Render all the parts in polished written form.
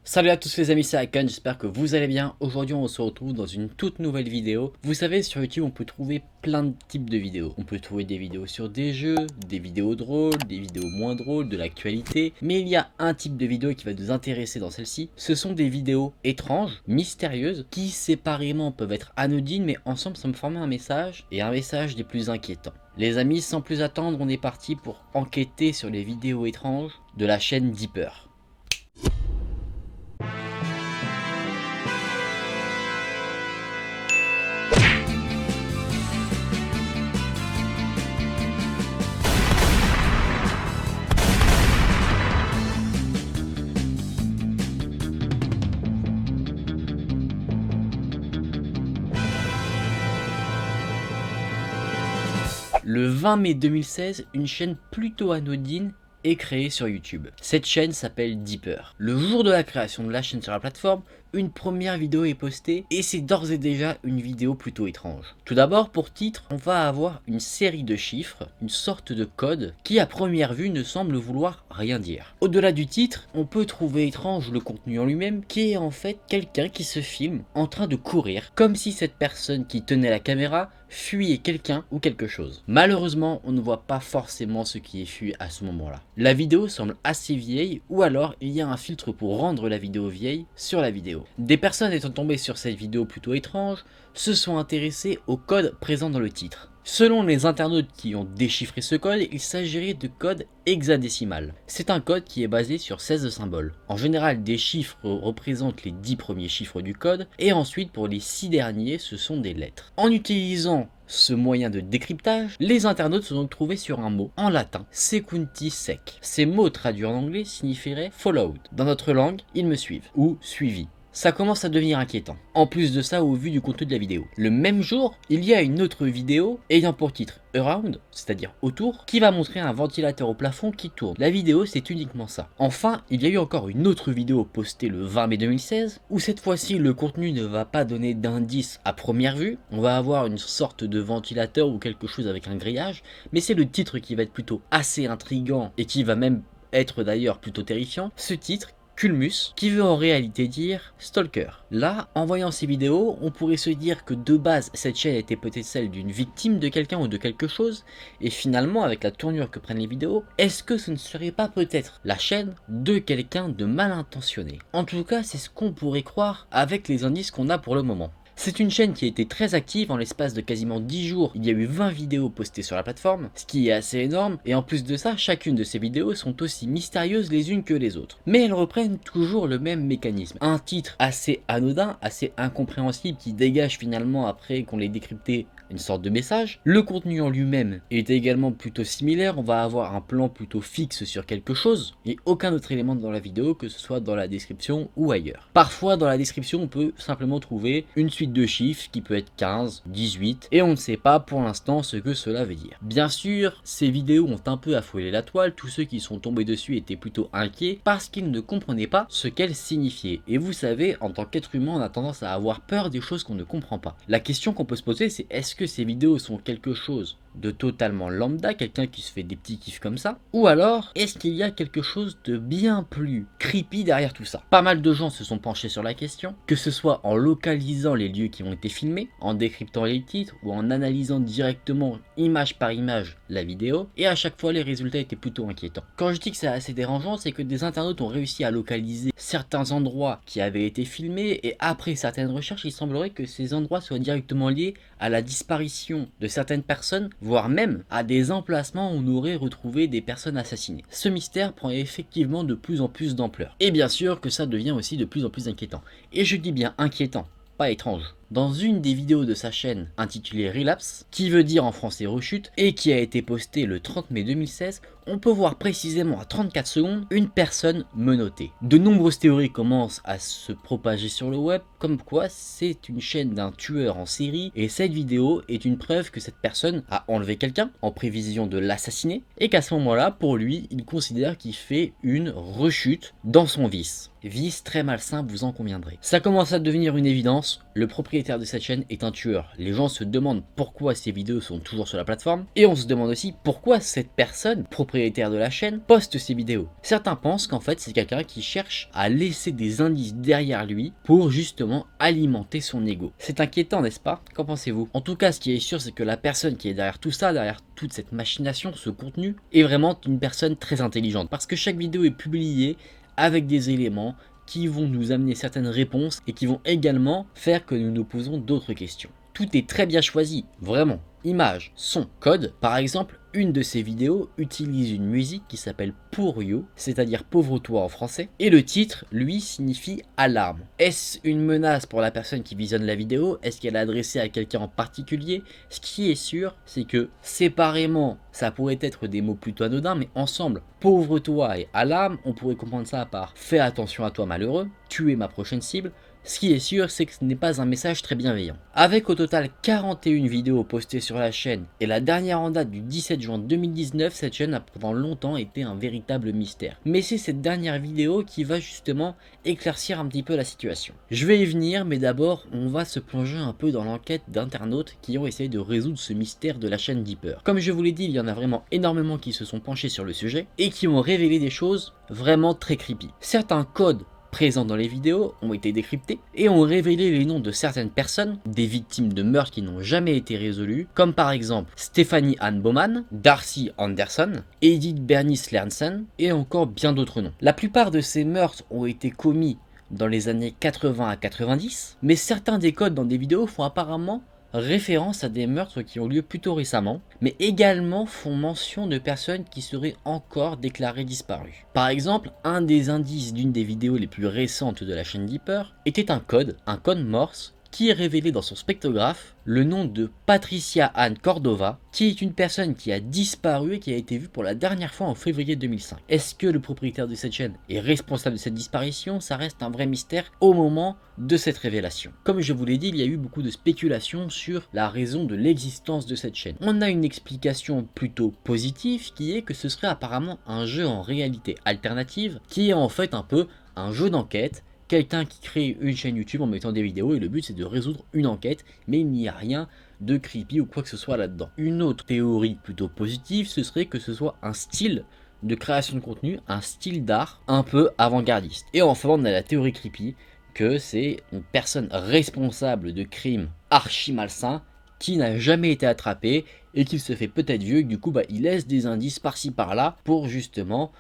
Salut à tous les amis, c'est Akon, j'espère que vous allez bien. Aujourd'hui on se retrouve dans une toute nouvelle vidéo. Vous savez, sur YouTube on peut trouver plein de types de vidéos. On peut trouver des vidéos sur des jeux, des vidéos drôles, des vidéos moins drôles, de l'actualité. Mais il y a un type de vidéo qui va nous intéresser dans celle-ci. Ce sont des vidéos étranges, mystérieuses, qui séparément peuvent être anodines, mais ensemble ça me forme un message, et un message des plus inquiétants. Les amis, sans plus attendre, on est parti pour enquêter sur les vidéos étranges de la chaîne Deeper. Le 20 mai 2016, une chaîne plutôt anodine est créée sur YouTube. Cette chaîne s'appelle Deeper. Le jour de la création de la chaîne sur la plateforme, une première vidéo est postée et c'est d'ores et déjà une vidéo plutôt étrange. Tout d'abord, pour titre, on va avoir une série de chiffres, une sorte de code qui à première vue ne semble vouloir rien dire. Au-delà du titre, on peut trouver étrange le contenu en lui-même qui est en fait quelqu'un qui se filme en train de courir, comme si cette personne qui tenait la caméra fuyait quelqu'un ou quelque chose. Malheureusement, on ne voit pas forcément ce qui est fui à ce moment-là. La vidéo semble assez vieille ou alors il y a un filtre pour rendre la vidéo vieille sur la vidéo. Des personnes étant tombées sur cette vidéo plutôt étrange se sont intéressées au code présent dans le titre. Selon les internautes qui ont déchiffré ce code, il s'agirait de code hexadécimal. C'est un code qui est basé sur 16 symboles. En général, des chiffres représentent les 10 premiers chiffres du code, et ensuite pour les 6 derniers, ce sont des lettres. En utilisant ce moyen de décryptage, les internautes se sont donc trouvés sur un mot en latin, secunti sec. Ces mots traduits en anglais signifieraient followed. Dans notre langue, ils me suivent, ou suivi. Ça commence à devenir inquiétant. En plus de ça, au vu du contenu de la vidéo. Le même jour, il y a une autre vidéo ayant pour titre Around, c'est-à-dire autour, qui va montrer un ventilateur au plafond qui tourne. La vidéo, c'est uniquement ça. Enfin, il y a eu encore une autre vidéo postée le 20 mai 2016, où cette fois-ci, le contenu ne va pas donner d'indice à première vue. On va avoir une sorte de ventilateur ou quelque chose avec un grillage, mais c'est le titre qui va être plutôt assez intriguant et qui va même être d'ailleurs plutôt terrifiant. Ce titre, Culmus, qui veut en réalité dire Stalker. Là, en voyant ces vidéos, on pourrait se dire que de base, cette chaîne était peut-être celle d'une victime de quelqu'un ou de quelque chose, et finalement, avec la tournure que prennent les vidéos, est-ce que ce ne serait pas peut-être la chaîne de quelqu'un de mal intentionné? En tout cas, c'est ce qu'on pourrait croire avec les indices qu'on a pour le moment. C'est une chaîne qui a été très active en l'espace de quasiment 10 jours, il y a eu 20 vidéos postées sur la plateforme, ce qui est assez énorme, et en plus de ça, chacune de ces vidéos sont aussi mystérieuses les unes que les autres. Mais elles reprennent toujours le même mécanisme. Un titre assez anodin, assez incompréhensible, qui dégage finalement après qu'on l'ait décrypté une sorte de message. Le contenu en lui-même est également plutôt similaire, on va avoir un plan plutôt fixe sur quelque chose, et aucun autre élément dans la vidéo, que ce soit dans la description ou ailleurs. Parfois dans la description on peut simplement trouver une suite de chiffres qui peut être 15, 18, et on ne sait pas pour l'instant ce que cela veut dire. Bien sûr, ces vidéos ont un peu affolé la toile, tous ceux qui sont tombés dessus étaient plutôt inquiets parce qu'ils ne comprenaient pas ce qu'elles signifiaient. Et vous savez, en tant qu'être humain, on a tendance à avoir peur des choses qu'on ne comprend pas. La question qu'on peut se poser, c'est est-ce que ces vidéos sont quelque chose de totalement lambda, quelqu'un qui se fait des petits kiffs comme ça, ou alors est-ce qu'il y a quelque chose de bien plus creepy derrière tout ça? Pas mal de gens se sont penchés sur la question, que ce soit en localisant les lieux qui ont été filmés, en décryptant les titres ou en analysant directement image par image la vidéo, et à chaque fois les résultats étaient plutôt inquiétants. Quand je dis que c'est assez dérangeant, c'est que des internautes ont réussi à localiser certains endroits qui avaient été filmés, et après certaines recherches il semblerait que ces endroits soient directement liés à la disparition de certaines personnes, voire même à des emplacements où on aurait retrouvé des personnes assassinées. Ce mystère prend effectivement de plus en plus d'ampleur. Et bien sûr que ça devient aussi de plus en plus inquiétant. Et je dis bien inquiétant, pas étrange. Dans une des vidéos de sa chaîne intitulée Relapse, qui veut dire en français rechute, et qui a été postée le 30 mai 2016, on peut voir précisément à 34 secondes une personne menottée. De nombreuses théories commencent à se propager sur le web, comme quoi c'est une chaîne d'un tueur en série, et cette vidéo est une preuve que cette personne a enlevé quelqu'un en prévision de l'assassiner, et qu'à ce moment-là, pour lui, il considère qu'il fait une rechute dans son vice. Vice très malsain, vous en conviendrez. Ça commence à devenir une évidence, le propriétaire de cette chaîne est un tueur. Les gens se demandent pourquoi ces vidéos sont toujours sur la plateforme, et on se demande aussi pourquoi cette personne, propriétaire propriétaire de la chaîne, poste ses vidéos. Certains pensent qu'en fait c'est quelqu'un qui cherche à laisser des indices derrière lui pour justement alimenter son ego. C'est inquiétant, n'est-ce pas? Qu'en pensez-vous? En tout cas, ce qui est sûr, c'est que la personne qui est derrière tout ça, derrière toute cette machination, ce contenu, est vraiment une personne très intelligente. Parce que chaque vidéo est publiée avec des éléments qui vont nous amener certaines réponses et qui vont également faire que nous nous posons d'autres questions. Tout est très bien choisi, vraiment. Images, son, code. Par exemple, une de ces vidéos utilise une musique qui s'appelle Pour You, c'est-à-dire pauvre toi en français, et le titre, lui, signifie alarme. Est-ce une menace pour la personne qui visionne la vidéo? Est-ce qu'elle est adressée à quelqu'un en particulier? Ce qui est sûr, c'est que séparément, ça pourrait être des mots plutôt anodins, mais ensemble, pauvre toi et alarme, on pourrait comprendre ça par fais attention à toi malheureux, tu es ma prochaine cible. Ce qui est sûr, c'est que ce n'est pas un message très bienveillant. Avec au total 41 vidéos postées sur la chaîne et la dernière en date du 17 juin 2019, cette chaîne a pendant longtemps été un véritable mystère. Mais c'est cette dernière vidéo qui va justement éclaircir un petit peu la situation. Je vais y venir, mais d'abord, on va se plonger un peu dans l'enquête d'internautes qui ont essayé de résoudre ce mystère de la chaîne Deeper. Comme je vous l'ai dit, il y en a vraiment énormément qui se sont penchés sur le sujet et qui ont révélé des choses vraiment très creepy. Certains codes présents dans les vidéos ont été décryptés et ont révélé les noms de certaines personnes, des victimes de meurtres qui n'ont jamais été résolus, comme par exemple Stephanie Ann Bowman, Darcy Anderson, Edith Bernice Lernsen et encore bien d'autres noms. La plupart de ces meurtres ont été commis dans les années 80 à 90, mais certains des codes dans des vidéos font apparemment référence à des meurtres qui ont lieu plutôt récemment, mais également font mention de personnes qui seraient encore déclarées disparues. Par exemple, un des indices d'une des vidéos les plus récentes de la chaîne Deeper était un code Morse, qui révélait dans son spectrographe le nom de Patricia Ann Cordova, qui est une personne qui a disparu et qui a été vue pour la dernière fois en février 2005. Est-ce que le propriétaire de cette chaîne est responsable de cette disparition? Ça reste un vrai mystère au moment de cette révélation. Comme je vous l'ai dit, il y a eu beaucoup de spéculations sur la raison de l'existence de cette chaîne. On a une explication plutôt positive qui est que ce serait apparemment un jeu en réalité alternative qui est en fait un peu un jeu d'enquête. Quelqu'un qui crée une chaîne YouTube en mettant des vidéos et le but c'est de résoudre une enquête, mais il n'y a rien de creepy ou quoi que ce soit là-dedans. Une autre théorie plutôt positive, ce serait que ce soit un style de création de contenu, un style d'art un peu avant-gardiste. Et enfin on a la théorie creepy, que c'est une personne responsable de crimes archi malsains qui n'a jamais été attrapé et qui se fait peut-être vieux et que du coup il laisse des indices par-ci par-là pour justement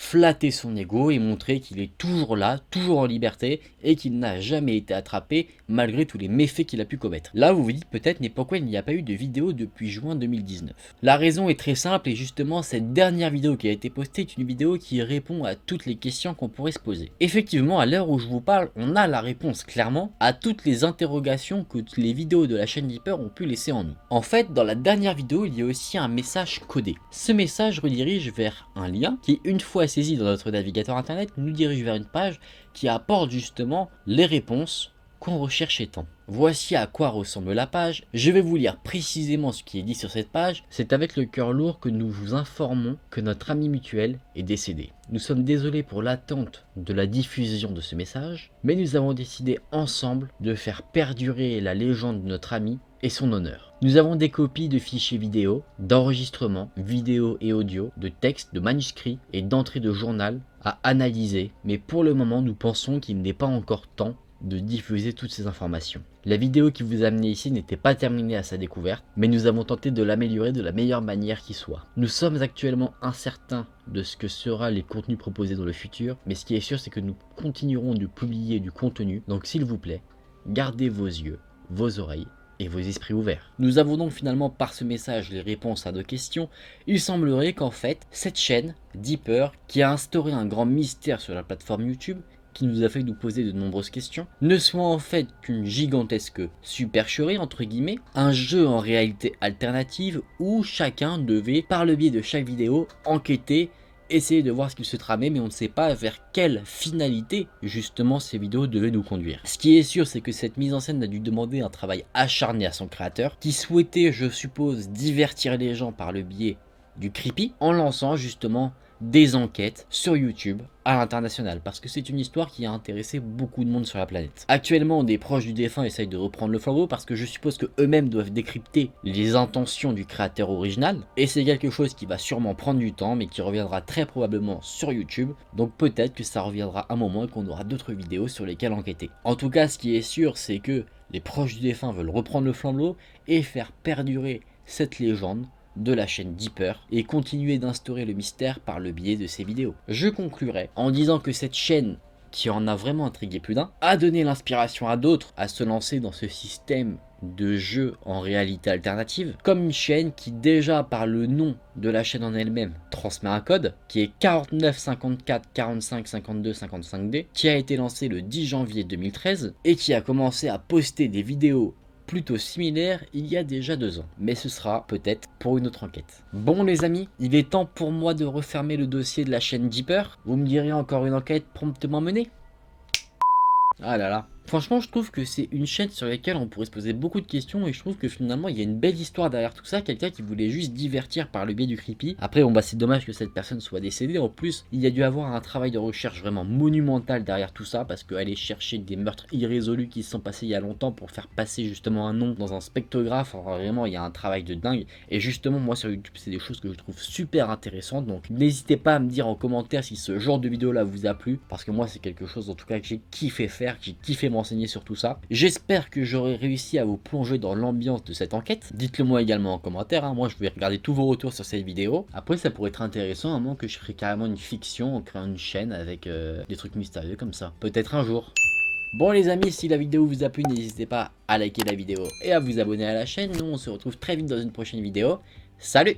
flatter son ego et montrer qu'il est toujours là, toujours en liberté et qu'il n'a jamais été attrapé malgré tous les méfaits qu'il a pu commettre. Là vous vous dites peut-être mais pourquoi il n'y a pas eu de vidéo depuis juin 2019? La raison est très simple et justement cette dernière vidéo qui a été postée est une vidéo qui répond à toutes les questions qu'on pourrait se poser. Effectivement à l'heure où je vous parle on a la réponse clairement à toutes les interrogations que les vidéos de la chaîne Deeper ont pu laisser en nous. En fait dans la dernière vidéo il y a aussi un message codé. Ce message redirige vers un lien qui une fois saisi dans notre navigateur internet nous dirige vers une page qui apporte justement les réponses qu'on recherchait tant. Voici à quoi ressemble la page. Je vais vous lire précisément ce qui est dit sur cette page. C'est avec le cœur lourd que nous vous informons que notre ami mutuel est décédé. Nous sommes désolés pour l'attente de la diffusion de ce message, mais nous avons décidé ensemble de faire perdurer la légende de notre ami et son honneur. Nous avons des copies de fichiers vidéo, d'enregistrements, vidéo et audio, de textes, de manuscrits et d'entrées de journal à analyser, mais pour le moment nous pensons qu'il n'est pas encore temps de diffuser toutes ces informations. La vidéo qui vous a amené ici n'était pas terminée à sa découverte, mais nous avons tenté de l'améliorer de la meilleure manière qui soit. Nous sommes actuellement incertains de ce que sera les contenus proposés dans le futur, mais ce qui est sûr c'est que nous continuerons de publier du contenu, donc s'il vous plaît, gardez vos yeux, vos oreilles et vos esprits ouverts. Nous avons donc finalement par ce message les réponses à nos questions. Il semblerait qu'en fait, cette chaîne, Deeper, qui a instauré un grand mystère sur la plateforme YouTube, qui nous a fait nous poser de nombreuses questions, ne soit en fait qu'une gigantesque supercherie entre guillemets, un jeu en réalité alternative où chacun devait, par le biais de chaque vidéo, enquêter, essayer de voir ce qu'il se tramait, mais on ne sait pas vers quelle finalité justement ces vidéos devaient nous conduire. Ce qui est sûr, c'est que cette mise en scène a dû demander un travail acharné à son créateur, qui souhaitait, je suppose, divertir les gens par le biais du creepy, en lançant justement des enquêtes sur YouTube à l'international, parce que c'est une histoire qui a intéressé beaucoup de monde sur la planète. Actuellement, des proches du défunt essayent de reprendre le flambeau parce que je suppose que eux-mêmes doivent décrypter les intentions du créateur original, et c'est quelque chose qui va sûrement prendre du temps, mais qui reviendra très probablement sur YouTube, donc peut-être que ça reviendra un moment et qu'on aura d'autres vidéos sur lesquelles enquêter. En tout cas, ce qui est sûr, c'est que les proches du défunt veulent reprendre le flambeau et faire perdurer cette légende de la chaîne Deeper et continuer d'instaurer le mystère par le biais de ces vidéos. Je conclurai en disant que cette chaîne, qui en a vraiment intrigué plus d'un, a donné l'inspiration à d'autres à se lancer dans ce système de jeu en réalité alternative, comme une chaîne qui déjà par le nom de la chaîne en elle-même transmet un code qui est 49 54 45 52 55D, qui a été lancé le 10 janvier 2013 et qui a commencé à poster des vidéos plutôt similaire il y a déjà 2 ans, mais ce sera peut-être pour une autre enquête. Bon les amis, il est temps pour moi de refermer le dossier de la chaîne Deeper. Vous me direz encore une enquête promptement menée? Ah là là. Franchement, je trouve que c'est une chaîne sur laquelle on pourrait se poser beaucoup de questions et je trouve que finalement il y a une belle histoire derrière tout ça, quelqu'un qui voulait juste divertir par le biais du creepy. Après bon bah c'est dommage que cette personne soit décédée, en plus il y a dû avoir un travail de recherche vraiment monumental derrière tout ça parce qu'aller chercher des meurtres irrésolus qui se sont passés il y a longtemps pour faire passer justement un nom dans un spectrographe, enfin, vraiment il y a un travail de dingue et justement moi sur YouTube c'est des choses que je trouve super intéressantes, donc n'hésitez pas à me dire en commentaire si ce genre de vidéo là vous a plu parce que moi c'est quelque chose en tout cas que j'ai kiffé faire, que j'ai kiffé renseigner sur tout ça. J'espère que j'aurai réussi à vous plonger dans l'ambiance de cette enquête. Dites-le moi également en commentaire, hein. Moi je vais regarder tous vos retours sur cette vidéo. Après ça pourrait être intéressant à moins que je ferai carrément une fiction en créant une chaîne avec des trucs mystérieux comme ça. Peut-être un jour. Bon les amis, si la vidéo vous a plu, n'hésitez pas à liker la vidéo et à vous abonner à la chaîne. Nous on se retrouve très vite dans une prochaine vidéo. Salut!